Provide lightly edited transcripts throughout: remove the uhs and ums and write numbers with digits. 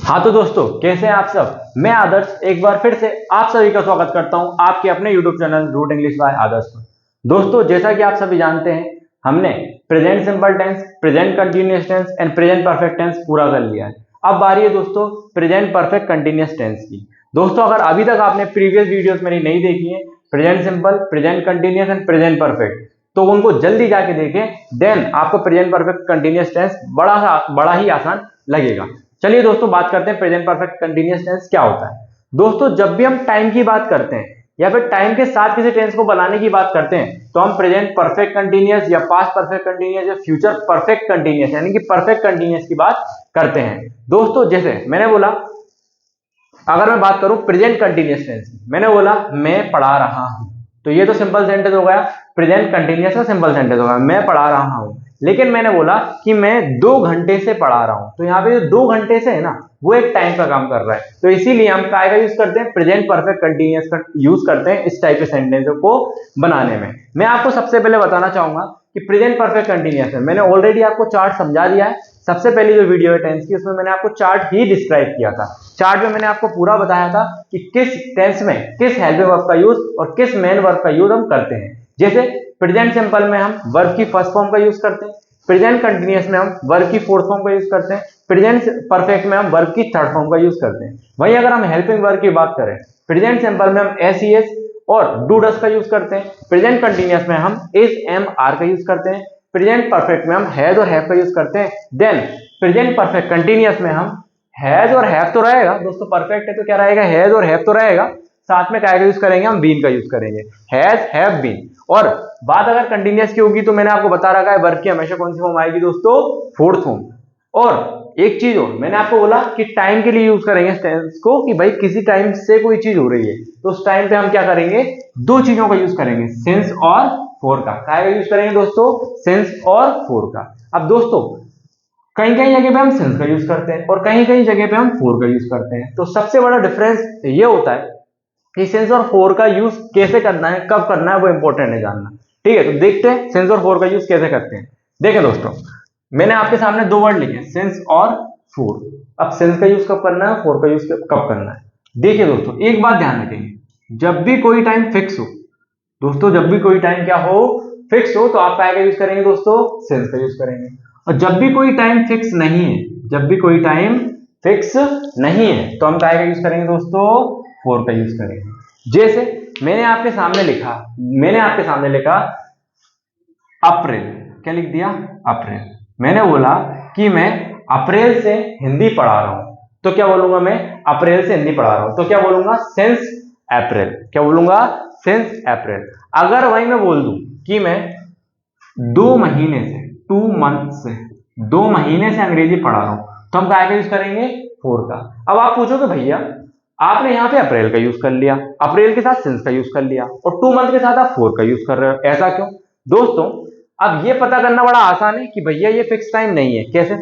हाँ तो दोस्तों, कैसे हैं आप सब। मैं आदर्श एक बार फिर से आप सभी का स्वागत करता हूं आपके अपने YouTube channel root English by Adarsh में। दोस्तों, जैसा कि आप सभी जानते हैं, हमने present simple tense, present continuous tense and present perfect tense पूरा कर लिया है। अब बारी है दोस्तों प्रेजेंट परफेक्ट कंटीन्यूअस टेंस की। दोस्तों, अगर अभी तक आपने प्रीवियस वीडियोस मेरी नहीं देखी है, present simple, present continuous and present perfect, तो उनको जल्दी जाके देखें। देन आपको प्रेजेंट परफेक्ट कंटीन्यूअस टेंस बड़ा ही आसान लगेगा। चलिए दोस्तों, बात करते हैं प्रेजेंट परफेक्ट कंटीन्यूअस टेंस क्या होता है। दोस्तों, जब भी हम टाइम की बात करते हैं या फिर टाइम के साथ किसी टेंस को बनाने की बात करते हैं, तो हम प्रेजेंट परफेक्ट कंटीन्यूअस या पास्ट परफेक्ट कंटीन्यूअस या फ्यूचर परफेक्ट कंटीन्यूअस यानी कि परफेक्ट कंटीन्यूअस की बात करते हैं। दोस्तों, जैसे मैंने बोला, अगर मैं बात करूं प्रेजेंट कंटीन्यूअस टेंस की, मैंने बोला मैं पढ़ा रहा हूं, तो ये तो सिंपल सेंटेंस हो गया। प्रेजेंट कंटीन्यूअस का सिंपल सेंटेंस हो गया, मैं पढ़ा रहा हूं। लेकिन मैंने बोला कि मैं 2 घंटे से पढ़ा रहा हूं, तो यहाँ पे जो 2 घंटे से है ना, वो एक टाइम का काम कर रहा है। तो इसीलिए हम काय का यूज करते हैं, प्रेजेंट परफेक्ट कंटीन्यूअस का यूज करते हैं इस टाइप के सेंटेंसों को बनाने में। मैं आपको सबसे पहले बताना चाहूंगा कि प्रेजेंट परफेक्ट कंटीन्यूअस में मैंने ऑलरेडी आपको चार्ट समझा दिया है। सबसे पहली जो वीडियो है टेंस की, उसमें मैंने आपको चार्ट ही डिस्क्राइब किया था। चार्ट में मैंने आपको पूरा बताया था कि किस टेंस में किस हेल्पिंग वर्ब का यूज और किस मेन वर्ब का यूज हम करते हैं। जैसे प्रेजेंट सिंपल में हम वर्ब की फर्स्ट फॉर्म का यूज करते हैं, प्रेजेंट कंटीन्यूअस में हम वर्ब की फोर्थ फॉर्म का यूज करते हैं, प्रेजेंट परफेक्ट में हम वर्ब की थर्ड फॉर्म का यूज करते हैं। वहीं अगर हम हेल्पिंग वर्ब की बात करें, प्रेजेंट सिंपल में हम एस ई एस और डू डस का यूज करते हैं, प्रेजेंट कंटीन्यूअस में हम एस एम आर का यूज करते हैं, प्रेजेंट परफेक्ट में हम हैज और हैव का यूज करते हैं। देन प्रेजेंट परफेक्ट कंटीन्यूअस में हम हैज और हैव तो रहेगा दोस्तों, परफेक्ट है तो क्या रहेगा, हैज और हैव तो रहेगा, साथ में क्या का यूज करेंगे, हम बीन का यूज करेंगे, हैज हैव बीन। और बात अगर कंटीन्यूअस की होगी तो मैंने आपको बता रखा है वर्ब की हमेशा कौन सी फॉर्म आएगी दोस्तों, फोर्थ फॉर्म। और एक चीज और मैंने आपको बोला कि टाइम के लिए यूज करेंगे इस टेंस को, कि भाई किसी टाइम से कोई चीज हो रही है तो उस टाइम पे हम क्या करेंगे, 2 चीजों का यूज करेंगे, सिंस और फोर का। क्या यूज करेंगे दोस्तों, सिंस और फोर का। अब दोस्तों, कहीं कहीं जगह पे हम सिंस का यूज करते हैं और कहीं कहीं जगह पे हम फोर का यूज करते हैं। तो सबसे बड़ा डिफरेंस ये होता है कि सिंस और फोर का यूज कैसे करना है, कब करना है, वो इंपॉर्टेंट है जानना। ठीक है, तो देखते हैं सिंस और फोर का यूज कैसे करते हैं। देखें दोस्तों, मैंने आपके सामने 2 वर्ड लिखे, सिंस और फोर। अब सिंस का यूज कब करना है, फोर का यूज कब करना है। देखिए दोस्तों, एक बात ध्यान रखेंगे, जब भी कोई टाइम फिक्स हो दोस्तों, जब भी कोई टाइम क्या हो, फिक्स हो, तो आप क्या यूज करेंगे दोस्तों, सिंस का यूज करेंगे। और जब भी कोई टाइम फिक्स नहीं है, जब भी कोई टाइम फिक्स नहीं है, तो हम क्या यूज करेंगे दोस्तों, फोर का यूज करेंगे। जैसे मैंने आपके सामने लिखा अप्रैल, क्या लिख दिया, अप्रैल। मैंने बोला कि मैं अप्रैल से हिंदी पढ़ा रहा हूं, तो क्या बोलूंगा, मैं अप्रैल से हिंदी पढ़ा रहा हूं, तो क्या बोलूंगा, सिंस अप्रैल। क्या बोलूंगा, सिंस अप्रैल। अगर वही मैं बोल दूं कि मैं 2 महीने से, 2 मंथ से, 2 महीने से अंग्रेजी पढ़ा रहा हूं, तो हम क्या यूज करेंगे, फोर का। अब आप पूछोगे भैया, आपने यहाँ पे अप्रैल का यूज कर लिया, अप्रैल के साथ सिंस का यूज कर लिया और 2 मंथ के साथ आप फोर का यूज कर रहे हो, ऐसा क्यों। दोस्तों, अब ये पता करना बड़ा आसान है कि भैया ये फिक्स टाइम नहीं है। कैसे,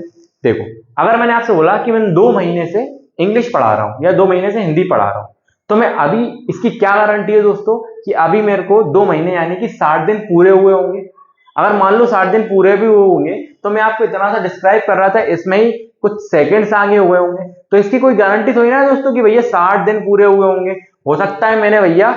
देखो, अगर मैंने आपसे बोला कि मैं 2 महीने से इंग्लिश पढ़ा रहा हूं या 2 महीने से हिंदी पढ़ा रहा हूं, तो मैं अभी इसकी क्या गारंटी है दोस्तों, कि अभी मेरे को 2 महीने यानी कि 60 दिन पूरे हुए होंगे। अगर मान लो 60 दिन पूरे भी हुए होंगे, तो मैं आपको इतना सा डिस्क्राइब कर रहा था, इसमें ही कुछ सेकंड्स आगे हुए होंगे, तो इसकी कोई गारंटी थोड़ी ना है दोस्तों कि भैया 60 दिन पूरे हुए होंगे। हो सकता है मैंने भैया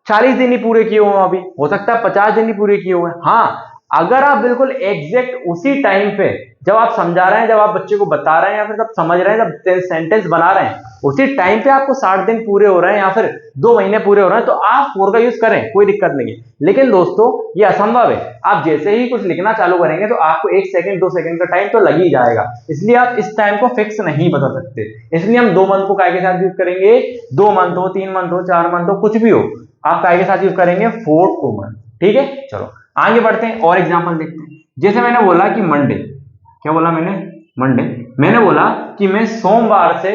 40 दिन ही पूरे किए हुए, अभी हो सकता है 50 दिन ही पूरे किए हुए। हाँ, अगर आप बिल्कुल एग्जैक्ट उसी टाइम पे, जब आप समझा रहे हैं, जब आप बच्चे को बता रहे हैं या फिर जब समझ रहे हैं, जब सेंटेंस बना रहे हैं, उसी टाइम पे आपको 60 दिन पूरे हो रहे हैं या फिर 2 महीने पूरे हो रहे हैं, तो आप फोर का यूज करें, कोई दिक्कत नहीं है। लेकिन दोस्तों, ये असंभव है, आप जैसे ही कुछ लिखना चालू करेंगे तो आपको 1 सेकंड 2 सेकंड का टाइम तो लग ही जाएगा, इसलिए आप इस टाइम को फिक्स नहीं बता सकते। इसलिए हम 2 मंथ को काय के साथ यूज करेंगे, 2 मंथ हो, 3 मंथ हो, 4 मंथ हो, कुछ भी हो, आप काय के साथ यूज करेंगे, 4 टू मंथ। ठीक है, चलो आगे बढ़ते हैं और एग्जांपल देखते हैं। जैसे मैंने बोला कि मंडे, क्या बोला मैंने, मंडे। मैंने बोला कि मैं सोमवार से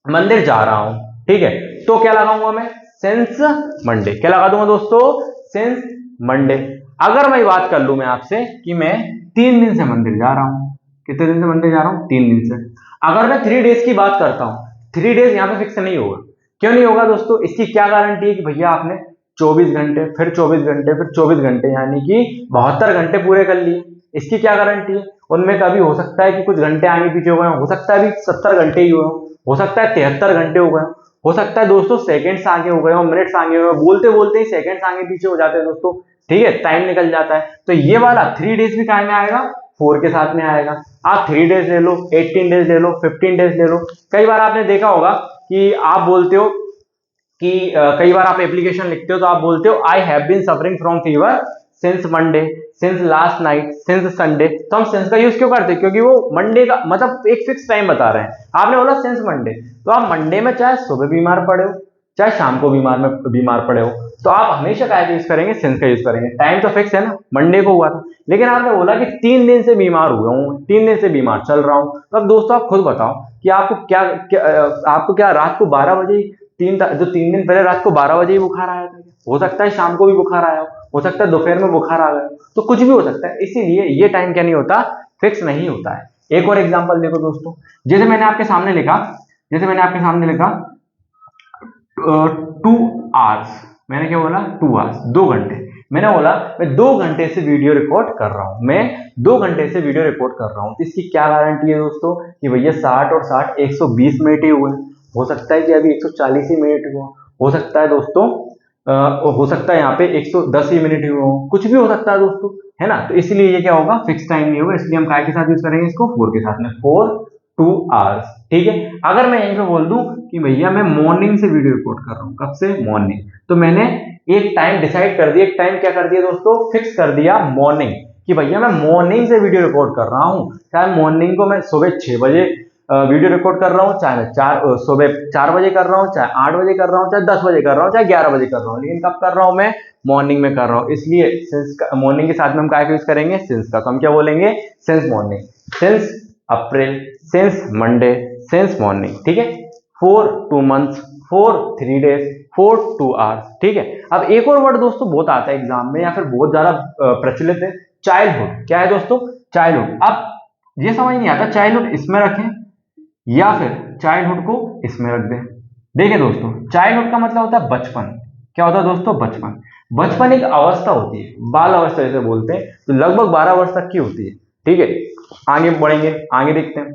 मंदिर जा रहा हूं, ठीक है, तो क्या लगाऊंगा मैं, सिंस मंडे। क्या लगा दूंगा दोस्तों, सिंस मंडे। अगर मैं बात कर लूं मैं आपसे कि मैं 3 दिन से मंदिर जा रहा हूं, कितने दिन से मंदिर जा रहा हूं, 3 दिन से। अगर मैं 3 डेज की बात करता हूं, 3 डेज यहां पे फिक्स नहीं होगा। क्यों नहीं होगा दोस्तों, इसकी क्या गारंटी है कि भैया आपने 24 घंटे, फिर 24 घंटे, फिर 24 घंटे, यानी कि 72 घंटे पूरे कर लिए। इसकी क्या गारंटी है? उनमें कभी हो सकता है कि कुछ घंटे आगे पीछे हो गए, हो सकता है अभी 70 घंटे ही हुए हो सकता है 73 घंटे हो गए, हो सकता है दोस्तों सेकंड्स आगे हो गए हो, मिनट्स आगे हो गए, बोलते बोलते ही सेकंड्स आगे पीछे हो जाते हैं दोस्तों, ठीक है, टाइम निकल जाता है। तो ये वाला 3 डेज भी टाइम में आएगा, 4 के साथ में आएगा। आप 3 डेज ले लो, 18 डेज ले लो, 15 डेज ले लो। कई बार आपने देखा होगा कि आप बोलते हो कि कई बार आप एप्लीकेशन लिखते हो तो आप बोलते हो I have been suffering from fever since Monday, since last night, since Sunday. तो हम सिंस का यूज क्यों करते हैं? क्योंकि वो मंडे का मतलब एक फिक्स टाइम बता रहे हैं। आपने बोला सिंस मंडे, तो आप मंडे में चाहे सुबह बीमार पड़े हो, चाहे शाम को बीमार पड़े हो, तो आप हमेशा क्या यूज करेंगे? सिंस का यूज करेंगे। टाइम तो फिक्स है ना, मंडे को हुआ था। लेकिन आपने बोला कि 3 दिन से बीमार हुआ हूं, 3 दिन से बीमार चल रहा हूं, तो अब दोस्तों आप खुद बताओ कि आपको क्या रात को 12 बजे जो 3 दिन पहले रात को 12 बजे ही बुखार आया था? हो सकता है शाम को भी बुखार आया हो सकता है दोपहर में बुखार आ गया, तो कुछ भी हो सकता है। इसीलिए ये टाइम क्या नहीं होता? फिक्स नहीं होता है। एक और एग्जांपल देखो दोस्तों, जैसे मैंने आपके सामने लिखा 2 आवर्स, मैंने क्या बोला? 2 आवर्स, 2 घंटे। मैंने बोला मैं 2 घंटे से वीडियो रिकॉर्ड कर रहा हूं, मैं 2 घंटे से वीडियो रिकॉर्ड कर रहा हूं। तो इसकी क्या गारंटी है दोस्तों कि भैया 60 और 60 120 मिनट ही हुए? हो सकता है कि अभी 140 ही मिनट हुआ, हो सकता है दोस्तों हो सकता है यहाँ पे 110 ही मिनट हुए हो, कुछ भी हो सकता है दोस्तों, है ना। तो इसलिए ये क्या होगा? फिक्स टाइम नहीं होगा। इसलिए हम काय के साथ यूज करेंगे इसको? 4 के साथ में, 4 2 आवर्स, ठीक है। अगर मैं यहीं पे बोल दूं कि भैया मैं मॉर्निंग से वीडियो रिकॉर्ड कर रहा हूं, कब से? मॉर्निंग, तो मैंने एक टाइम डिसाइड कर दिया, एक टाइम क्या कर दिया दोस्तों? फिक्स कर दिया, मॉर्निंग, कि भैया मैं मॉर्निंग से वीडियो रिकॉर्ड कर रहा हूं। चाहे मॉर्निंग को मैं सुबह 6 बजे वीडियो रिकॉर्ड कर रहा हूं, चाहे मैं सुबह 4 बजे कर रहा हूं, चाहे 8 बजे कर रहा हूं, चाहे 10 बजे कर रहा हूं, चाहे 11 बजे कर रहा हूं, लेकिन कब कर रहा हूं? मैं मॉर्निंग में कर रहा हूं। इसलिए सिंस मॉर्निंग के साथ में हम क्या यूज करेंगे? सिंस का। तो हम क्या बोलेंगे? Since morning, since April, since Monday, since morning, ठीक है। 4 2 मंथ्स, 4 3 डेज, 4 2 आवर्स, ठीक है। अब एक और वर्ड दोस्तों बहुत आता है एग्जाम में, या फिर बहुत ज्यादा प्रचलित है, चाइल्डहुड। क्या है दोस्तों? चाइल्डहुड। अब ये समझ नहीं आता चाइल्डहुड इसमें रखें या फिर चाइल्डहुड को इसमें रख दें। देखिए दोस्तों, चाइल्डहुड का मतलब होता है बचपन। क्या होता है दोस्तों? बचपन। बचपन एक अवस्था होती है, बाल अवस्था जैसे बोलते हैं, तो लगभग 12 वर्ष तक की होती है, ठीक है। आगे बढ़ेंगे, आगे देखते हैं,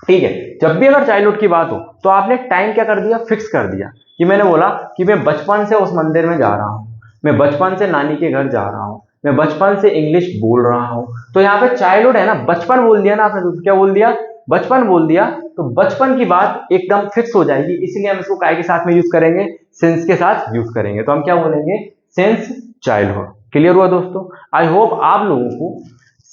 ठीक है। जब भी अगर चाइल्डहुड की बात हो तो आपने टाइम क्या कर दिया? फिक्स कर दिया, कि मैंने बोला कि मैं बचपन से उस मंदिर में जा रहा हूं, मैं बचपन से नानी के घर जा रहा हूं, मैं बचपन से इंग्लिश बोल रहा हूं। तो यहाँ पे चाइल्डहुड है ना, बचपन बोल दिया ना आपने, तो क्या बोल दिया? बचपन बोल दिया। तो बचपन की बात एकदम फिक्स हो जाएगी, इसीलिए हम इसको काय के साथ में यूज करेंगे? सिंस के साथ यूज करेंगे। तो हम क्या बोलेंगे? Since childhood. क्लियर हुआ दोस्तों? आई होप आप लोगों को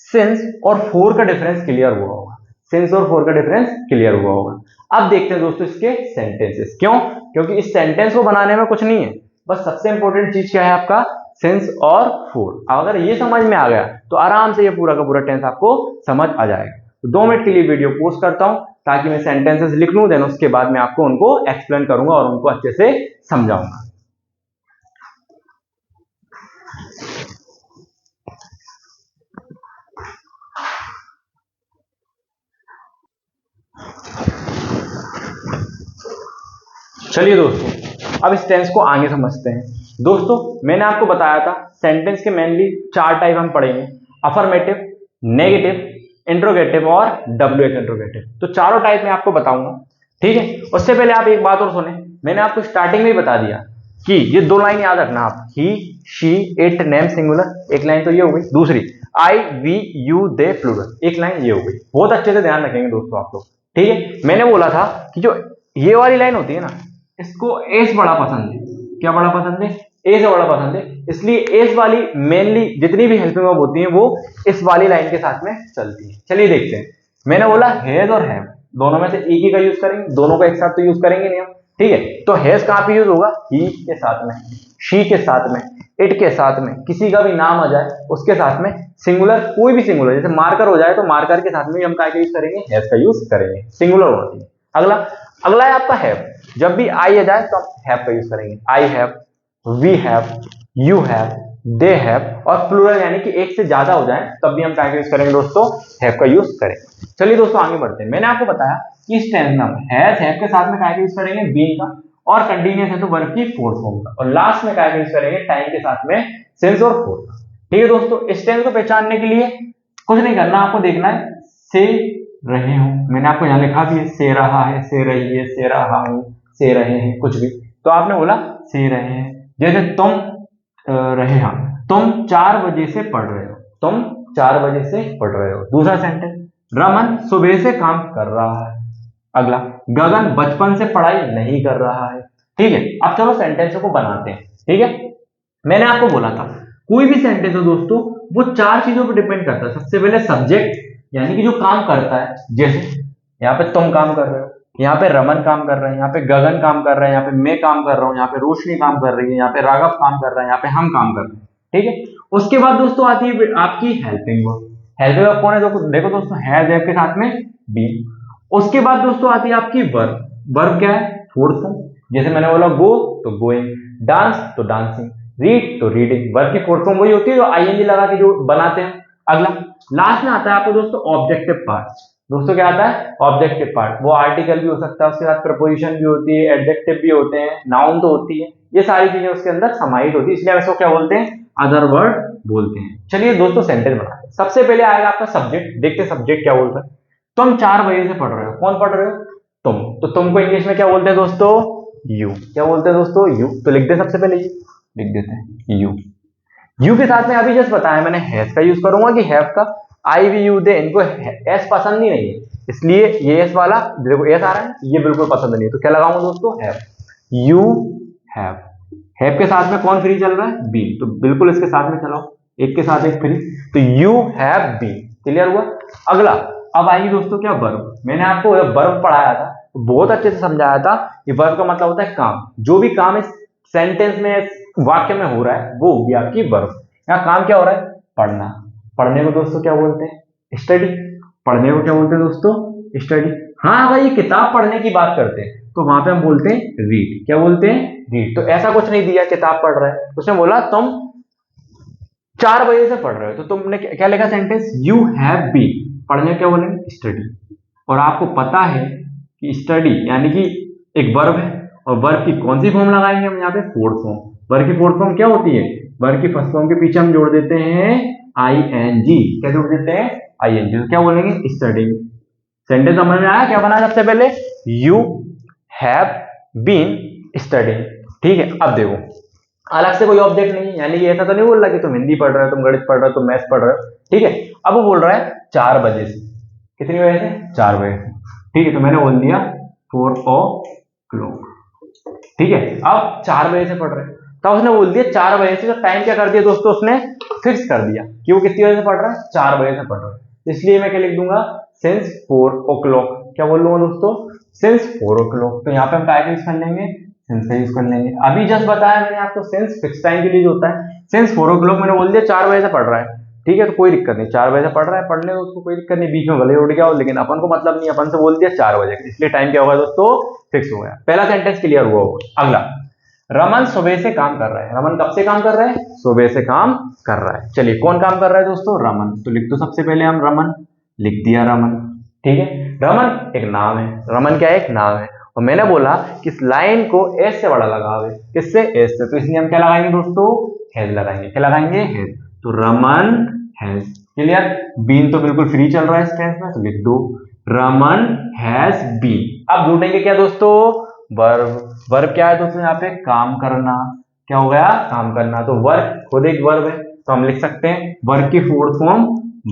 सिंस और 4 का डिफरेंस क्लियर हुआ होगा, सिंस और 4 का डिफरेंस क्लियर हुआ होगा। अब देखते हैं दोस्तों इसके सेंटेंसेस। क्यों? क्योंकि इस सेंटेंस को बनाने में कुछ नहीं है, बस सबसे इंपॉर्टेंट चीज क्या है? आपका सिंस और 4। अगर ये समझ में आ गया तो आराम से ये पूरा का पूरा टेंस आपको समझ आ जाएगा। तो 2 मिनट के लिए वीडियो पोस्ट करता हूं ताकि मैं सेंटेंसेस लिख लूं, देन उसके बाद मैं आपको उनको एक्सप्लेन करूंगा और उनको अच्छे से समझाऊंगा। चलिए दोस्तों, अब इस टेंस को आगे समझते हैं। दोस्तों मैंने आपको बताया था सेंटेंस के मेनली 4 टाइप हम पढ़ेंगे, अफर्मेटिव, नेगेटिव, इंट्रोगेटिव और WH इंट्रोगेटिव। तो चारों टाइप में आपको बताऊंगा, ठीक है। उससे पहले आप एक बात और सुने, मैंने आपको स्टार्टिंग में ही बता दिया कि ये 2 लाइन याद रखना आप, ही, शी, इट, नेम सिंगुलर, एक लाइन तो ये हो गई। दूसरी आई, वी, यू, दे प्लूरल, एक लाइन ये हो गई। बहुत अच्छे से ध्यान रखेंगे दोस्तों आप लोग, ठीक है। मैंने बोला था कि जो ये वाली लाइन होती है ना, इसको एस बड़ा पसंद है। क्या बड़ा पसंद है? ए से बड़ा पसंद है। इसलिए एस वाली मेनली जितनी भी हेल्पिंग वर्ब होती है वो इस वाली लाइन के साथ में चलती है। चलिए देखते हैं। मैंने बोला हैज और हैव, दोनों में से एक ही का यूज करेंगे, दोनों को एक साथ तो यूज करेंगे नहीं हम, ठीक है। तो हैज कहां पे यूज होगा? ही के साथ में, शी के साथ में, इट के साथ में, किसी का भी नाम आ जाए उसके साथ में, सिंगुलर, कोई भी सिंगुलर, जैसे मार्कर हो जाए तो मार्कर के साथ में हम क्या यूज करेंगे? हैज का यूज करेंगे, सिंगुलर होती है। अगला अगला है आपका हैव। जब भी आई आ जाए तो हम हैव का यूज करेंगे। I have, we have, you have, they have, और प्लूरल यानी कि एक से ज्यादा हो जाए तब भी हम क्या यूज करेंगे दोस्तों? हैव का यूज करेंगे। चलिए दोस्तों आगे बढ़ते हैं। मैंने आपको बताया कि इस टेंस में हम हैज, हैव के साथ में क्या यूज करेंगे? बीइंग का, और कंटीन्यूअस है तो वर्ब की फोर्थ फॉर्म का, और लास्ट में क्या यूज करेंगे? टाइम के साथ में सिंस और 4 का, ठीक है दोस्तों। इस टेंस को पहचानने के लिए कुछ नहीं करना, आपको देखना है से रहे हो, मैंने आपको यहाँ लिखा भी है से रहा है, से रही है, से रहा हूँ, से रहे हैं, कुछ भी, तो आपने बोला से रहे हैं। जैसे तुम रहे, हाँ तुम 4 बजे से पढ़ रहे हो, तुम 4 बजे से पढ़ रहे हो। दूसरा सेंटेंस, रमन सुबह से काम कर रहा है। अगला, गगन बचपन से पढ़ाई नहीं कर रहा है। ठीक है, अब चलो सेंटेंसों को बनाते हैं। ठीक है, मैंने आपको बोला था कोई भी सेंटेंस हो दोस्तों वो 4 चीजों पर डिपेंड करता है। सबसे पहले सब्जेक्ट, यानी कि जो काम करता है, जैसे यहाँ पे तुम काम कर रहे हो, यहाँ पे रमन काम कर रहे हैं, यहाँ पे गगन काम कर रहे हैं, यहाँ पे मैं काम कर रहा हूँ, यहाँ पे रोशनी काम कर रही है, यहाँ पे राघव काम कर रहा है, यहाँ पे हम काम कर रहे हैं। ठीक है, उसके बाद दोस्तों आती है आपकी हेल्पिंग वर्ब। हेल्पिंग वर्ब कौन है? देखो दोस्तों, हैज हैव के साथ में बी। उसके बाद दोस्तों आती है आपकी वर्ब। वर्ब क्या है? Fourth form. जैसे मैंने बोला गो तो गोइंग, डांस तो डांसिंग, रीड तो रीडिंग। वर्ब की फोर्थ फॉर्म वही होती है जो आईएनजी लगा के जो बनाते हैं। अगला लास्ट में आता है आपको दोस्तों ऑब्जेक्टिव पार्ट। दोस्तों क्या आता है? Objective part. वो आर्टिकल भी हो सकता है, उसके साथ प्रपोजिशन भी होती है, एडजेक्टिव भी होते हैं, नाउन तो होती है, ये सारी चीजें उसके अंदर समाहित होती है, इसलिए हम इसको क्या बोलते हैं? अदर वर्ड बोलते हैं। चलिए दोस्तों सेंटेंस बनाते हैं। सबसे पहले आएगा आपका सब्जेक्ट। देखते हैं सब्जेक्ट क्या बोलता है। तुम 4 बजे से पढ़ रहे हो। कौन पढ़ रहे हो? तुम। तो तुमको इंग्लिश में क्या बोलते हैं दोस्तों? यू। क्या बोलते हैं दोस्तों? यू। तो लिख दे, सबसे पहले यू लिख देते हैं, यू। यू के साथ में अभी जस्ट बताया मैंने हैज का यूज करूंगा कि हैव का, आई वी यू दे, इनको एस पसंद ही नहीं है, इसलिए ये एस वाला देखो एस आ रहा है, ये बिल्कुल पसंद नहीं है, तो क्या लगाऊंगा दोस्तों? हैव। You have. हैव के साथ में कौन फ्री चल रहा है? बी, तो बिल्कुल इसके साथ में चलाओ, एक के साथ एक फ्री, तो यू हैव बी। क्लियर हुआ? अगला अब आएगी दोस्तों क्या? वर्ब। मैंने आपको वर्ब पढ़ाया था तो बहुत अच्छे से समझाया था कि वर्ब का मतलब होता है काम। जो भी काम इस सेंटेंस में, वाक्य में हो रहा है, वो होगी आपकी वर्ब। यहाँ काम क्या हो रहा है? पढ़ना। पढ़ने को दोस्तों क्या बोलते हैं? स्टडी। पढ़ने को क्या बोलते हैं दोस्तों? स्टडी। हाँ, अगर ये किताब पढ़ने की बात करते हैं तो वहां पे हम बोलते हैं रीड। क्या बोलते हैं? रीड। तो ऐसा कुछ नहीं दिया किताब पढ़ रहा है, उसने बोला तुम 4 बजे से पढ़ रहे हो, तो तुमने क्या लिखा सेंटेंस? You have B. पढ़ने क्या बोलेंगे? स्टडी। और आपको पता है कि स्टडी यानी कि एक वर्ब है, और वर्ब की कौन सी फॉर्म लगाएंगे हम यहाँ पे? Fourth form. वर्ब की फोर्थ फॉर्म क्या होती है? वर्ब की फर्स्ट फॉर्म के पीछे हम जोड़ देते हैं आईएनजी। क्या जोड़ देते हैं? आईएनजी। तो क्या बोलेंगे? स्टडिंग। सेंटेंस समझ में आया? क्या बना सबसे पहले? You have been studying. ठीक है, अब देखो अलग से कोई ऑब्जेक्ट नहीं है, यानी कि ऐसा तो नहीं बोल रहा कि तुम हिंदी पढ़ रहे हो, तुम गणित पढ़ रहे हो, तुम मैथ्स पढ़ रहे हो। ठीक है, अब वो बोल रहा है 4 बजे से। कितनी बजे से? 4 बजे से। ठीक है, तो मैंने बोल दिया 4 o'clock। ठीक है, अब 4 बजे से पढ़ रहे हैं, तो उसने बोल दिया 4 बजे से। तो टाइम क्या कर दिया दोस्तों? उसने फिक्स कर दिया कि वो कितनी बजे से पढ़ रहा है? 4 बजे से पढ़ रहा है। इसलिए मैं क्या लिख दूंगा? Since 4 o'clock। क्या बोल लूंगा दोस्तों? Since 4 o'clock। तो यहाँ पे हम क्या यूज कर लेंगे? सिंस का यूज कर लेंगे। अभी जस्ट बताया मैंने आपको सिंस फिक्स टाइम के लिए जो होता है। सिंस 4 o'clock मैंने बोल दिया 4 बजे से पढ़ रहा है। ठीक है, तो कोई दिक्कत नहीं, 4 बजे से पढ़ रहा है, पढ़ने को उसको कोई दिक्कत नहीं, बीच में भले उठ गया हो, लेकिन अपन को मतलब नहीं, अपन से बोल दिया 4 बजे, इसलिए टाइम क्या होगा दोस्तों? फिक्स हो गया। पहला सेंटेंस क्लियर हुआ होगा। अगला, रमन सुबह से काम कर रहा है। रमन कब से काम कर रहा है? सुबह से काम कर रहा है। चलिए कौन काम कर रहा है दोस्तों? रमन। तो लिख दो सबसे पहले हम रमन, लिख दिया रमन। ठीक है, रमन एक नाम है। रमन क्या है? एक नाम है। और मैंने बोला कि इस लाइन को एस से बड़ा लगावे। किससे? एस से। तो इसलिए हम क्या लगाएंगे दोस्तों? हैज लगाएंगे। क्या लगाएंगे? हैज। तो रमन हैज। क्लियर? बीन तो बिल्कुल फ्री चल रहा है इस टेंस में, तो लिख दो रमन हैज बीन। अब ढूंढेंगे क्या दोस्तों? वर्ब। वर्ब क्या है दोस्तों? यहाँ पे काम करना। क्या हो गया? काम करना। तो वर्क खुद एक वर्ब है, तो हम लिख सकते हैं वर्क की फोर्थ फॉर्म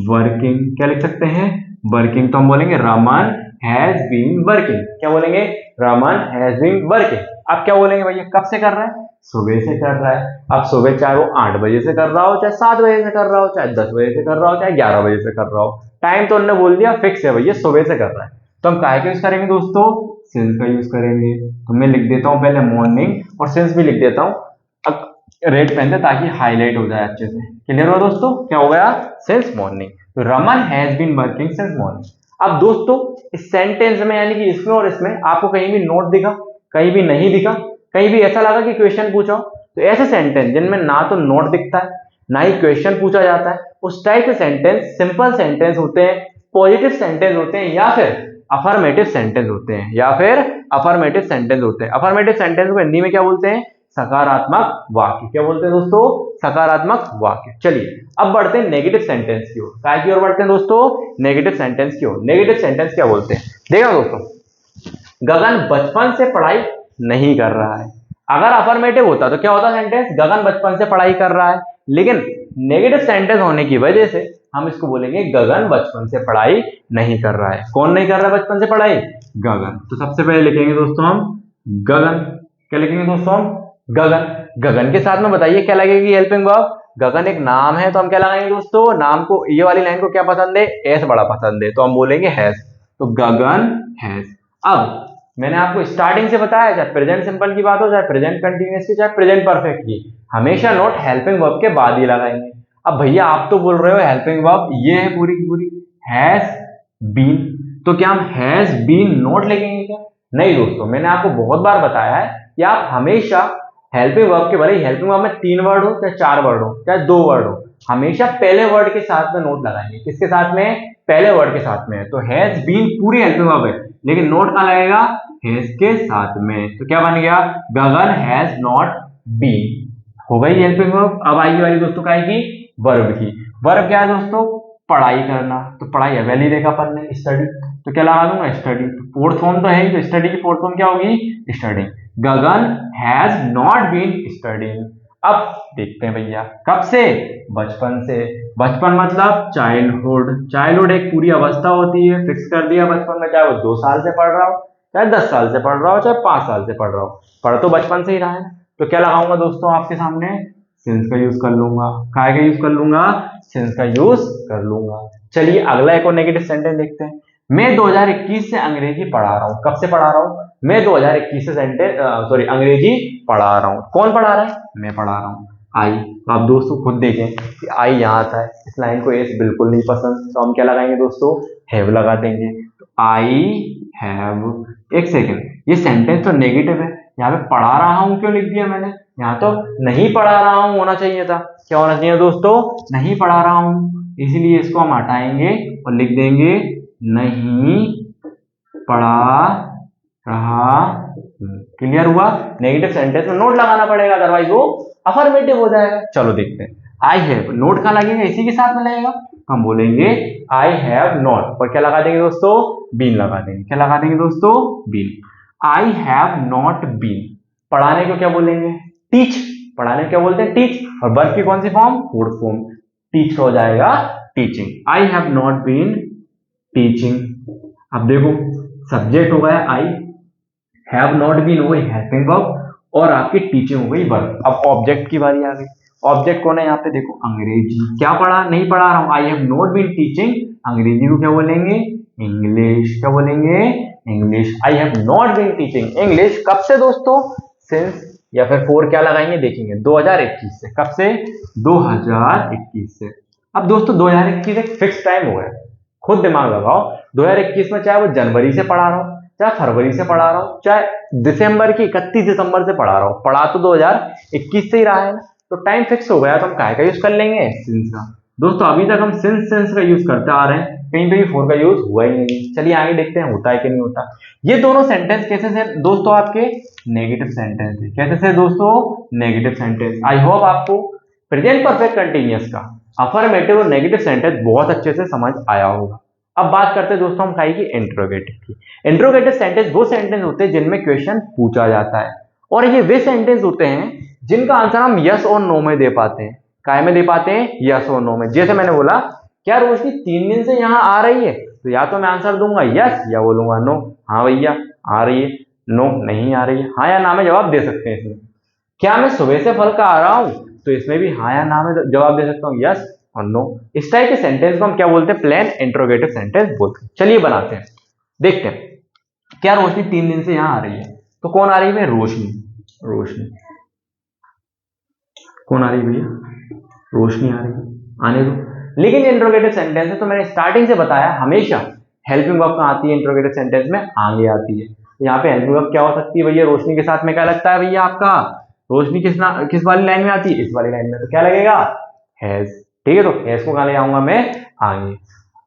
वर्किंग। क्या लिख सकते हैं? वर्किंग। तो हम बोलेंगे रमन हैज बीन वर्किंग। क्या बोलेंगे? Raman has been working. अब क्या बोलेंगे भैया? कब से कर रहा है? सुबह से कर रहा है। अब सुबह चाहे वो 8 बजे से कर रहा हो, चाहे 7 बजे से कर रहा हो, चाहे 10 बजे से कर रहा हो, चाहे 11 बजे से कर रहा हो, टाइम तो उन्होंने बोल दिया फिक्स है भैया, सुबह से कर रहा है। तो हम काय का यूज करेंगे दोस्तों? सिंस का यूज करेंगे। तो मैं लिख देता हूं पहले मॉर्निंग और सिंस भी लिख देता हूं, अब रेड पेन से, ताकि हाईलाइट हो जाए अच्छे से। क्लियर हुआ दोस्तों? क्या हो गया? Since morning. तो Raman has been working since morning. अब दोस्तों इस सेंटेंस में, यानी कि इसमें और इसमें, आपको कहीं भी नोट दिखा, कहीं भी नहीं दिखा, कहीं भी ऐसा लगा कि क्वेश्चन पूछा, तो ऐसे सेंटेंस जिनमें ना तो नोट दिखता है ना ही क्वेश्चन पूछा जाता है, उस टाइप के सेंटेंस सिंपल सेंटेंस होते हैं, पॉजिटिव सेंटेंस होते हैं, या फिर अफर्मेटिव सेंटेंस होते हैं, या फिर अफर्मेटिव सेंटेंस होते हैं। अफर्मेटिव सेंटेंस को हिंदी में क्या बोलते हैं? सकारात्मक वाक्य। क्या बोलते हैं दोस्तों? सकारात्मक वाक्य। चलिए अब बढ़ते हैं नेगेटिव सेंटेंस की ओर। काय की ओर बढ़ते हैं दोस्तों? नेगेटिव सेंटेंस की ओर। नेगेटिव सेंटेंस क्या बोलते हैं? देखा दोस्तों, गगन बचपन से पढ़ाई नहीं कर रहा है। अगर अफर्मेटिव होता तो क्या होता सेंटेंस? गगन बचपन से पढ़ाई कर रहा है। लेकिन नेगेटिव सेंटेंस होने की वजह से हम इसको बोलेंगे गगन बचपन से पढ़ाई नहीं कर रहा है। कौन नहीं कर रहा है बचपन से पढ़ाई? गगन। तो सबसे पहले लिखेंगे दोस्तों हम गगन। क्या लिखेंगे दोस्तों हम? गगन। गगन के साथ में बताइए क्या लगेगी हेल्पिंग वर्ब? गगन एक नाम है तो हम क्या लगाएंगे दोस्तों? नाम को, ये वाली लाइन को क्या पसंद है? एस बड़ा पसंद है तो हम बोलेंगे हैज। तो गगन हैज। अब मैंने आपको स्टार्टिंग से बताया, चाहे प्रेजेंट सिंपल की बात हो, चाहे प्रेजेंट कंटीन्यूअस की, चाहे प्रेजेंट परफेक्ट की, हमेशा नोट हेल्पिंग वर्ब के बाद ही लगाएंगे। अब भैया आप तो बोल रहे हो हेल्पिंग वर्ब ये है पूरी की पूरी हैज बीन, तो क्या हम हैज बीन नोट लिखेंगे क्या? नहीं दोस्तों, मैंने आपको बहुत बार बताया है कि आप हमेशा हेल्पिंग वर्ब के, भले ही हेल्पिंग वर्ब में 3 वर्ड हो, चाहे 4 वर्ड हो, चाहे 2 वर्ड हो, हमेशा पहले वर्ड के साथ में नोट लगाएंगे। किसके साथ में? पहले वर्ड के साथ में। तो हैज बीन पूरी हेल्पिंग वर्ब है, लेकिन नोट कहां लगेगा? हैज के साथ में। तो क्या बन गया? गगन हैज नॉट बीन। हो गई हेल्पिंग वर्ब। अब आएगी वाली दोस्तों क्या आएगी? वर्ब की। वर्ब क्या है दोस्तों? पढ़ाई करना। तो पढ़ाई अवेल ही देखा अपन ने, स्टडी, तो क्या लगा दूंगा? स्टडी। फोर्थ फॉर्म तो है ही, तो स्टडी की फोर्थ फॉर्म क्या होगी? Study. Gagan has not been studying. अब देखते हैं भैया कब से? बचपन से। बचपन मतलब चाइल्डहुड। चाइल्डहुड एक पूरी अवस्था होती है, फिक्स कर दिया बचपन में, चाहे वो 2 साल से पढ़ रहा हो, चाहे 10 साल से पढ़ रहा हो, चाहे 5 साल से पढ़ रहा हो, पढ़ तो बचपन से ही रहा है। तो क्या लगाऊंगा दोस्तों आपके सामने? सिंस का यूज कर लूंगा। काय का यूज कर लूंगा? सिंस का यूज कर लूंगा। चलिए अगला एक और नेगेटिव सेंटेंस देखते हैं। मैं 2021 से अंग्रेजी पढ़ा रहा हूं। कब से पढ़ा रहा हूं? मैं 2021 से अंग्रेजी पढ़ा रहा हूं। कौन पढ़ा रहा है? मैं पढ़ा रहा हूं। आई। तो आप दोस्तों खुद देखें कि आई यहां आता है, इस लाइन को एस बिल्कुल नहीं पसंद, तो हम क्या लगाएंगे दोस्तों? हैव लगा देंगे। तो आई हैव। एक सेकेंड, ये सेंटेंस तो नेगेटिव है, यहाँ पे पढ़ा रहा हूं क्यों लिख दिया मैंने? यहाँ तो नहीं पढ़ा रहा हूं होना चाहिए था। क्या होना चाहिए दोस्तों? नहीं पढ़ा रहा हूं। इसीलिए इसको हम हटाएंगे और लिख देंगे नहीं पढ़ा रहा। क्लियर हुआ? नेगेटिव सेंटेंस में नोट लगाना पड़ेगा, अदरवाइज वो अफर्मेटिव हो जाएगा। चलो देखते हैं। आई हैव, नोट कहां लगेगा? इसी के साथ में लगेगा। हम बोलेंगे आई हैव नॉट, और क्या लगा देंगे दोस्तों? बीन लगा देंगे। क्या लगा देंगे दोस्तों? Been. I have not been. पढ़ाने को क्या बोलेंगे? टीच। पढ़ाने को क्या बोलते हैं? टीच। और वर्ब की कौन सी फॉर्म? Fourth form. टीच हो जाएगा teaching. I have not been teaching. अब देखो सब्जेक्ट हो गया आई, हैव नॉट बीन हो गई हेल्पिंग वर्ब, और आपकी टीचिंग हो गई वर्ब। अब ऑब्जेक्ट की बारी आ गई। ऑब्जेक्ट कौन है यहाँ पे? देखो अंग्रेजी। क्या पढ़ा? नहीं पढ़ा रहा हूं। I have not been teaching. Angrezi को क्या बोलेंगे? इंग्लिश। क्या बोलेंगे? English. I have not been teaching English. कब से दोस्तों? सिंस, या फिर फोर क्या लगाएंगे देखेंगे, 2021 से। कब से? 2021 से। अब दोस्तों 2021 एक फिक्स टाइम हो गया, खुद दिमाग लगाओ। 2021 में चाहे वो जनवरी से पढ़ा रहा हो, चाहे फरवरी से पढ़ा रहा हो, चाहे दिसंबर की 31 दिसंबर से पढ़ा रहा हो, पढ़ा तो 2021 से ही रहा है ना। तो टाइम फिक्स हो गया तो हम काय का यूज कर लेंगे? सिंस का। दोस्तों अभी तक हम सिंस का यूज करते आ रहे हैं, कहीं पे भी फोर का यूज हुआ ही नहीं। चलिए आगे देखते हैं होता है कि नहीं होता। ये दोनों सेंटेंस कैसे से दोस्तों? आपके नेगेटिव सेंटेंस है। कैसे से दोस्तों? Negative sentence. आई होप आपको प्रेजेंट परफेक्ट कंटीन्यूअस का अफर्मेटिव और नेगेटिव सेंटेंस बहुत अच्छे से समझ आया होगा। अब बात करते हैं दोस्तों हम काय की? इंट्रोगेटिव की। इंट्रोगेटिव सेंटेंस वो सेंटेंस होते हैं जिनमें क्वेश्चन पूछा जाता है, और ये वे सेंटेंस होते हैं जिनका आंसर हम यस और नो में दे पाते हैं। काय में दे पाते हैं? यस और नो में। जैसे मैंने बोला क्या रोशनी 3 दिन से यहाँ आ रही है, तो या तो मैं आंसर दूंगा यस या बोलूंगा नो। हाँ भैया आ रही है, नो नहीं आ रही है, हाँ या ना में जवाब दे सकते हैं इसमें। क्या मैं सुबह से फल का आ रहा हूं, तो इसमें भी हाँ या ना में जवाब दे सकता हूँ, यस और नो। इस टाइप के सेंटेंस को हम क्या बोलते हैं? प्लेन इंट्रोगेटिव सेंटेंस बोलते हैं। चलिए बनाते हैं, देखते हैं। क्या रोशनी 3 दिन से यहाँ आ रही है, तो कौन आ रही है? रोशनी। रोशनी कौन आ रही है भैया? रोशनी आ रही है, आने दो। लेकिन इंट्रोगेटिव सेंटेंस है तो मैंने स्टार्टिंग से बताया हमेशा हेल्पिंग वर्ब कहाँ आती है? इंट्रोगेटिव सेंटेंस में आगे आती है। यहाँ पे हेल्पिंग वर्ब क्या हो सकती है भैया? रोशनी के साथ में क्या लगता है भैया आपका? रोशनी किस वाली लाइन में आती है? इस वाली लाइन में, तो क्या लगेगा? हैज। ठीक है, तो हैज को कहाँ ले आऊंगा मैं? आगे।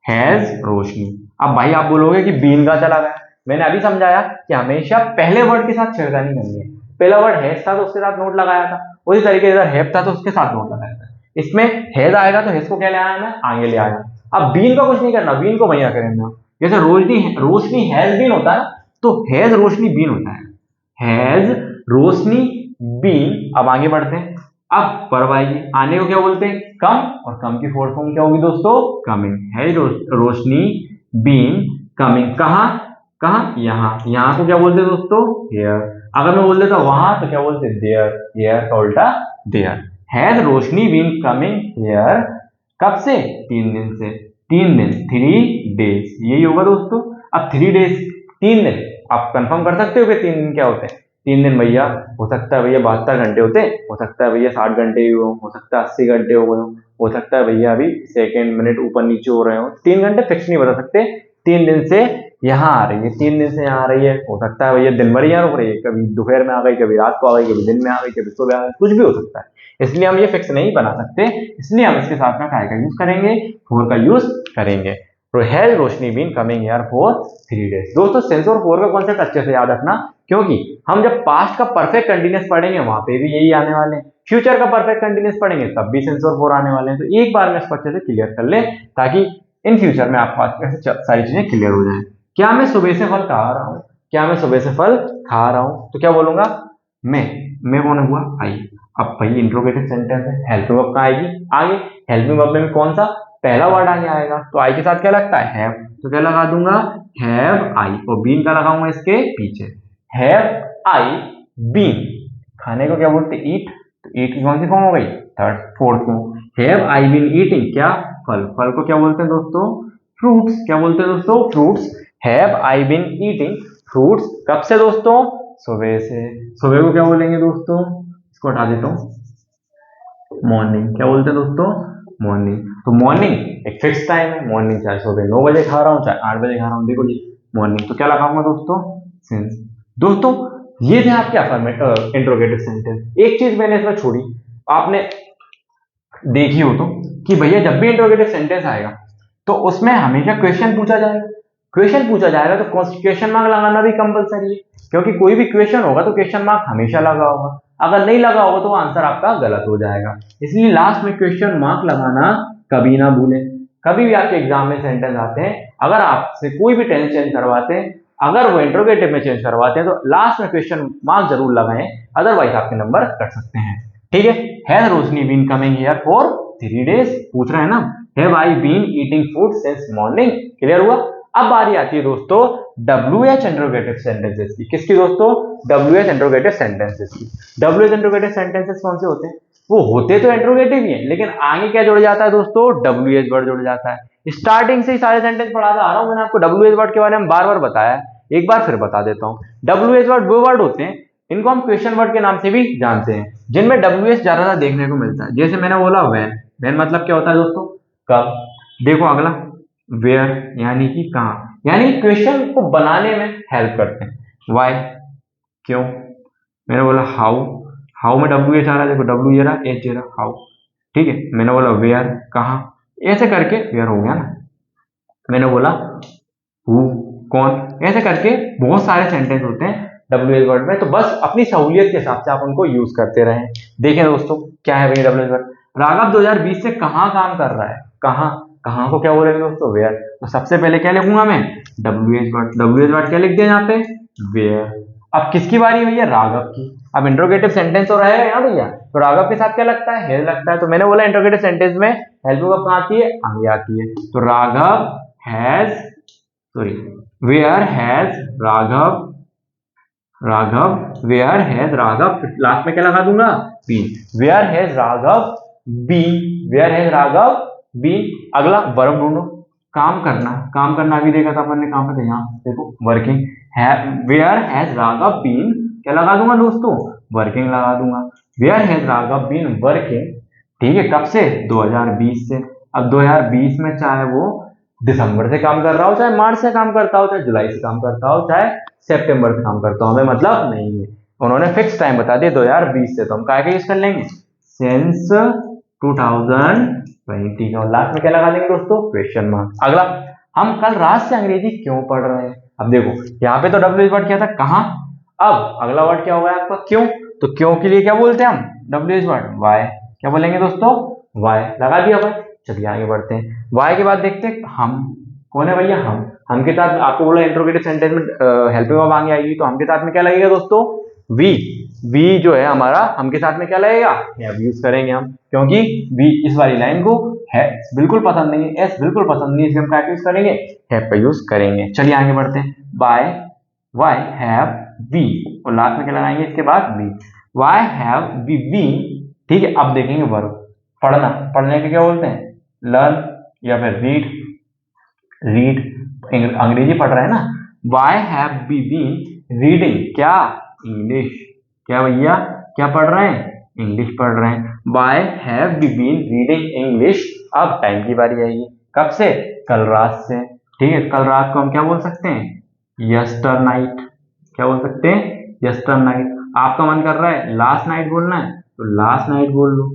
हैज रोशनी। अब भाई आप बोलोगे कि बीन का चला गया। मैंने अभी समझाया कि हमेशा पहले वर्ड के साथ छेड़खानी करनी है। पहला वर्ड हैज था तो उसके साथ नोट लगाया था, उसी तरीके से इधर हैव था तो उसके साथ नोट लगाया था। इसमें हैज आएगा तो हैज को क्या ले आया मैं, आगे ले आया। अब बीन का कुछ नहीं करना, बीन को भैया करेंगे। जैसे रोशनी हैज बीन होता है तो हैज रोशनी बीन होता है, हैज रोशनी बीन। अब आगे बढ़ते हैं, अब वर्ब आएगी, आने को क्या बोलते हैं, कम, और कम की फोर्थ फॉर्म क्या होगी दोस्तों, coming. Has Roshni been coming, कहाँ कहाँ, यहाँ, यहाँ को क्या बोलते हैं दोस्तों, हियर। अगर मैं बोल देता वहां तो क्या बोलते हैं, देयर, हियर का उल्टा there. Has Roshni been coming here, कब से, 3 दिन से, 3 दिन, 3 डेज, यही होगा दोस्तों। अब 3 डेज, 3 दिन, आप कंफर्म कर सकते हो कि 3 दिन क्या होते हैं। 3 दिन भैया हो सकता है भैया 72 घंटे होते हैं, हो सकता है भैया 60 घंटे ही हो सकता है 80 घंटे हो गए हो सकता है भैया अभी सेकेंड मिनट ऊपर नीचे हो रहे हो। 3 घंटे फिक्स नहीं बता सकते। 3 दिन से यहाँ आ रही है, 3 दिन से यहाँ आ रही है, हो सकता है भैया दिन भर यहाँ रुक रही है, कभी दोपहर में आ गई, कभी रात को आ गई, कभी दिन में आ गई, कभी सुबह आ गई, कुछ भी हो सकता है। इसलिए हम ये फिक्स नहीं बना सकते, इसलिए हम इसके साथ में काय का यूज करेंगे, फोर का यूज करेंगे। तो has Roshni been coming here for 3 days. दोस्तों सेंस और फोर का कॉन्सेप्ट अच्छे से याद रखना, क्योंकि हम जब पास्ट का परफेक्ट कंटिन्यूअस पढ़ेंगे वहां पे भी यही आने वाले हैं, फ्यूचर का परफेक्ट कंटिन्यूअस पढ़ेंगे तब भी सेंस और फोर आने वाले हैं। तो एक बार में इसको अच्छे से क्लियर कर ले, ताकि इन फ्यूचर में आपको ऐसे सारी चीजें क्लियर हो जाए। क्या मैं सुबह से फल खा रहा हूँ, क्या मैं सुबह से फल खा रहा हूँ, तो क्या बोलूंगा, मैं कौन हुआ, आई। अब भाई इंट्रोगेटिव सेंटेंस है, हेल्पिंग वर्ब कहाँ आएगी, आगे। हेल्पिंग वर्ब में कौन सा पहला वर्ड आगे आएगा, तो आई के साथ क्या लगता है, हैव, तो क्या लगा दूंगा, हैव आई, और बीन का लगाऊंगा इसके पीछे, हैव आई बीन। खाने को क्या बोलते हैं, ईट, तो ईट की कौन सी फॉर्म हो गई, third fourth form. Have I been eating, क्या, फल, फल को क्या बोलते हैं दोस्तों, फ्रूट्स, क्या बोलते हैं दोस्तों, fruits. Have I been eating fruits, कब से दोस्तों, सुबह से। सुबह को क्या बोलेंगे दोस्तों, इसको हटा देता हूँ, मॉर्निंग, क्या बोलते हैं दोस्तों, मॉर्निंग। तो मॉर्निंग एक फिक्स टाइम है, मॉर्निंग चाहे सुबह 9 बजे खा रहा हूँ चाहे 8 बजे खा रहा हूँ, देखो जी मॉर्निंग, तो क्या लगाऊंगा दोस्तों, सिंस। दोस्तों ये थे आपके इंट्रोगेटिव सेंटेंस। एक चीज मैंने इसमें छोड़ी, आपने देखी हो तो, कि भैया जब भी इंट्रोगेटिव सेंटेंस आएगा तो उसमें हमेशा क्वेश्चन पूछा जाएगा। क्वेश्चन पूछा जाएगा तो क्वेश्चन मार्क लगाना भी कंपलसरी है, क्योंकि कोई भी क्वेश्चन होगा तो क्वेश्चन मार्क हमेशा लगा होगा, अगर नहीं लगा होगा तो आंसर आपका गलत हो जाएगा। इसलिए लास्ट में क्वेश्चन मार्क लगाना कभी ना भूलें। कभी भी आपके एग्जाम में सेंटेंस आते हैं, अगर आपसे कोई भी टेंस चेंज करवाते हैं, अगर वो इंट्रोगेटिव में चेंज करवाते हैं, तो लास्ट में क्वेश्चन मार्क जरूर लगाएं, अदरवाइज आपके नंबर कट सकते हैं। ठीक है, has Roshni been coming here for 3 days, पूछ रहे हैं ना, have I been eating food since morning, clear हुआ। अब बारी आती है दोस्तों WH इंट्रोगेटिव सेंटेंसेस की। किसकी दोस्तों, WH इंट्रोगेटिव सेंटेंसेस की। WH इंट्रोगेटिव सेंटेंसेस कौन से होते हैं, वो होते तो इंट्रोगेटिव ही हैं, लेकिन आगे क्या जुड़ जाता है दोस्तों, WH वर्ड जुड़ जाता है। स्टार्टिंग से ही सारे सेंटेंस पढ़ाता आ रहा हूं, मैंने आपको WH वर्ड के बारे में बार बार बताया है, एक बार फिर बता देता हूँ। WH वर्ड वो वर्ड होते हैं, इनको हम क्वेश्चन वर्ड के नाम से भी जानते हैं, जिनमें WH ज्यादातर देखने को मिलता है। जैसे मैंने बोला व्हेन, व्हेन मतलब क्या होता है दोस्तों, कब। देखो अगला वेयर, यानी कि कहाँ, यानी क्वेश्चन को बनाने में हेल्प करते हैं। वाई, क्यों। मैंने बोला हाउ, हाउ में WH आ रहा है, देखो W ये रहा, H ये रहा, हाउ। ठीक है, मैंने बोला वेयर, कहाँ, ऐसे करके वेयर हो गया ना। मैंने बोला हु, कौन, ऐसे करके बहुत सारे सेंटेंस होते हैं WH वर्ड में, तो बस अपनी सहूलियत के हिसाब से आप उनको यूज करते रहें। देखें दोस्तों क्या है भैया WH वर्ड। राघव 2020 से कहाँ काम कर रहा है, कहाँ, कहाँ को क्या बोलेंगे दोस्तों, वेयर। तो सबसे पहले क्या लिखूंगा मैं, WH वर्ड। WH वर्ड क्या लिख दिया यहाँ पे, वेयर। अब किसकी बारी भैया, राघव की। अब इंट्रोगेटिव सेंटेंस हो रहा है यहाँ भैया, तो राघव के साथ क्या लगता है, हैज लगता है। तो मैंने बोला इंट्रोगेटिव सेंटेंस में हेल्पिंग वर्ब कहाँ आती है, आगे आती है। तो Raghav has, sorry, where has Raghav, Raghav where has Raghav, last में क्या लगा दूंगा, been. Where has Raghav been, where has Raghav been. अगला वर्ब ढूंढो, काम करना, काम करना भी देखा था अपन ने, काम करते यहाँ देखो working. Where has Raghav been, क्या लगा दूंगा दोस्तों, वर्किंग लगा दूंगा। Where has Raghav been working. ठीक है, कब से, 2020 से। अब 2020 में चाहे वो दिसंबर से काम कर रहा हो, चाहे मार्च से काम करता हो, चाहे जुलाई से काम करता हो, चाहे सितंबर से काम करता हो, हमें मतलब नहीं है। उन्होंने फिक्स टाइम बता दिया 2020 से, तो हम काय का यूज कर लेंगे, सिंस 2020 का। लास्ट में क्या लगा देंगे दोस्तों, क्वेश्चन मार्क। अगला, हम कल रात से अंग्रेजी क्यों पढ़ रहे हैं। अब देखो यहाँ पे तो WH वर्ड क्या था, कहाँ। अब अगला वर्ड क्या होगा आपका क्यों, तो क्यों के लिए क्या बोलते हैं हम, डब्ल्यू वर्ड वाई, क्या बोलेंगे दोस्तों, वाई, लगा दिया भाई। चलिए आगे बढ़ते हैं। वाई के बाद देखते हैं हम, कौन है भैया, हम के साथ आपको बोला इंट्रोगेटिव सेंटेंस में हेल्पिंग वर्ब आगे आएगी, तो हम के साथ में क्या लगेगा दोस्तों, वी। वी जो है हमारा हम के साथ में क्या लगेगा, हैव यूज करेंगे हम, क्योंकि वी इस वाली लाइन को है बिल्कुल पसंद नहीं है, एस बिल्कुल पसंद नहीं है, इसलिए हम क्या यूज करेंगे, हैव का यूज करेंगे। चलिए आगे बढ़ते हैं। बाय वाई हैव वी, और लास्ट में क्या लगाएंगे इसके बाद we, why have we been. ठीक है, अब देखेंगे वर्ब, पढ़ना, पढ़ने के क्या बोलते हैं, लर्न या फिर रीड, रीड अंग्रेजी पढ़ रहे हैं ना, why have we been reading, क्या, इंग्लिश, क्या भैया, क्या पढ़ रहे हैं, इंग्लिश पढ़ रहे हैं। Why have we been reading English. अब टाइम की बारी आएगी, कब से, कल रात से। ठीक है, कल रात को हम क्या बोल सकते हैं, यस्टर नाइट, क्या बोल सकते हैं, यस्टर नाइट। आपका मन कर रहा है लास्ट नाइट बोलना है तो लास्ट नाइट बोल लो।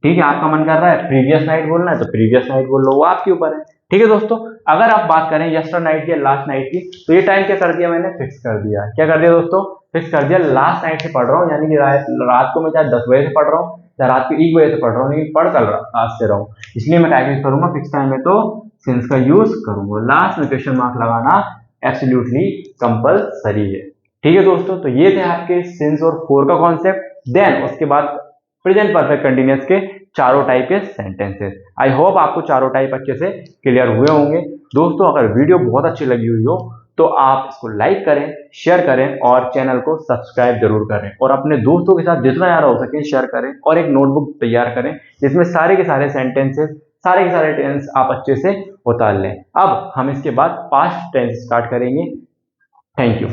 ठीक है, आपका मन कर रहा है प्रीवियस नाइट बोलना है तो प्रीवियस नाइट बोल लो, वो आपके ऊपर है। ठीक है दोस्तों, अगर आप बात करें यस्टर नाइट की, लास्ट नाइट की, तो ये टाइम क्या कर दिया मैंने, फिक्स कर दिया। क्या कर दिया दोस्तों, फिक्स कर दिया। लास्ट नाइट से पढ़ रहा हूँ, यानी कि रात को मैं चाहे 10 बजे से पढ़ रहा हूँ या रात को 1 बजे से पढ़ रहा हूँ, लेकिन पढ़ कल आज से रहा हूँ, इसलिए मैं क्या यूज करूंगा, फिक्स टाइम में तो सिंस का यूज करूंगा। लास्ट में क्वेश्चन मार्क लगाना एब्सोल्युटली कंपलसरी है। ठीक है दोस्तों, तो ये थे आपके सिंस और फोर का कॉन्सेप्ट। देन उसके बाद प्रेजेंट परफेक्ट कंटिन्यूअस के चारों टाइप के सेंटेंसेस। आई होप आपको चारों टाइप अच्छे से क्लियर हुए होंगे। दोस्तों अगर वीडियो बहुत अच्छी लगी हुई हो तो आप इसको लाइक करें, शेयर करें और चैनल को सब्सक्राइब जरूर करें, और अपने दोस्तों के साथ जितना ज़्यादा हो सके शेयर करें, और एक नोटबुक तैयार करें जिसमें सारे के सारे सेंटेंसेस, सारे के सारे टेंस आप अच्छे से उतार लें। अब हम इसके बाद पास्ट टेंस स्टार्ट करेंगे। Thank you.